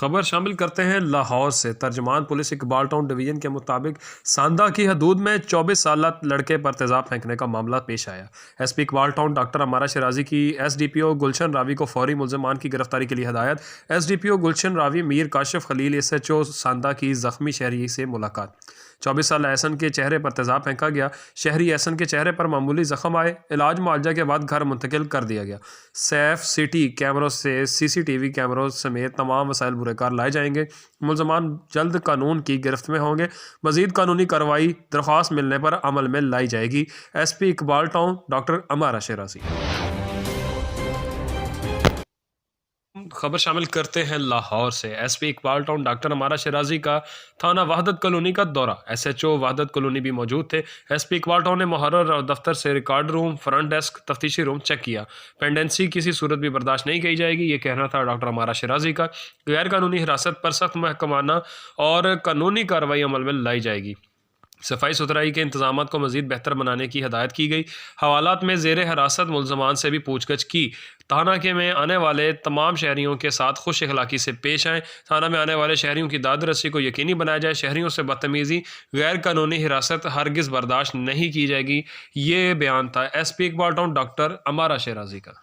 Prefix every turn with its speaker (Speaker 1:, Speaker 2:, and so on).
Speaker 1: खबर शामिल करते हैं लाहौर से। तर्जुमान पुलिस इकबाल टाउन डिवीजन के मुताबिक सांदा की हदूद में 24 साल लड़के पर तेजाब फेंकने का मामला पेश आया। एसपी इकबाल टाउन डॉक्टर अमारा शराजी की एसडीपीओ गुलशन रावी को फौरी मुलजमान की गिरफ्तारी के लिए हदायत। एसडीपीओ गुलशन रावी मीर काशिफ खलील एसएचओ सांदा की जख्मी शहरी से मुलाकात। 24 साल एहसन के चेहरे पर तेजाब फेंका गया। शहरी एहसन के चेहरे पर मामूली जख्म आए, इलाज मुआवजा के बाद घर मुंतकिल कर दिया गया। सैफ सिटी कैमरों से सीसीटीवी कैमरों समेत तमाम वसाइल बुरेकार लाए जाएंगे। मुलजमान जल्द कानून की गिरफ्त में होंगे। मजीद कानूनी कार्रवाई दरख्वास्त मिलने पर अमल में लाई जाएगी। एसपी इकबाल टाउन डॉक्टर अमारा शराजी। खबर शामिल करते हैं लाहौर से। एसपी इकबाल टाउन डॉक्टर अमारा शराजी का थाना वहदत कॉलोनी का दौरा। एसएचओ वहदत कॉलोनी भी मौजूद थे। एसपी इकबाल टाउन ने मुहर्रर दफ्तर से रिकॉर्ड रूम, फ्रंट डेस्क, तफ्तीशी रूम चेक किया। पेंडेंसी किसी सूरत भी बर्दाश्त नहीं की जाएगी, ये कहना था डॉक्टर अमारा शराजी का। गैर कानूनी हिरासत पर सख्त महकमाना और कानूनी कार्रवाई अमल में लाई जाएगी। सफाई सुथराई के इंतजाम को मजीद बेहतर बनाने की हदायत की गई। हवालात में जेर हिरासत मुलजमान से भी पूछगछ की। थाना के में आने वाले तमाम शहरियों के साथ खुश अखलाकी से पेश आएँ। थाना में आने वाले शहरियों की दाद रसी को यकीनी बनाया जाए। शहरियों से बदतमीज़ी, गैर कानूनी हिरासत हरगिज़ बर्दाश्त नहीं की जाएगी। ये बयान था एसपी इकबाल टाउन डॉक्टर अमारा शराजी का।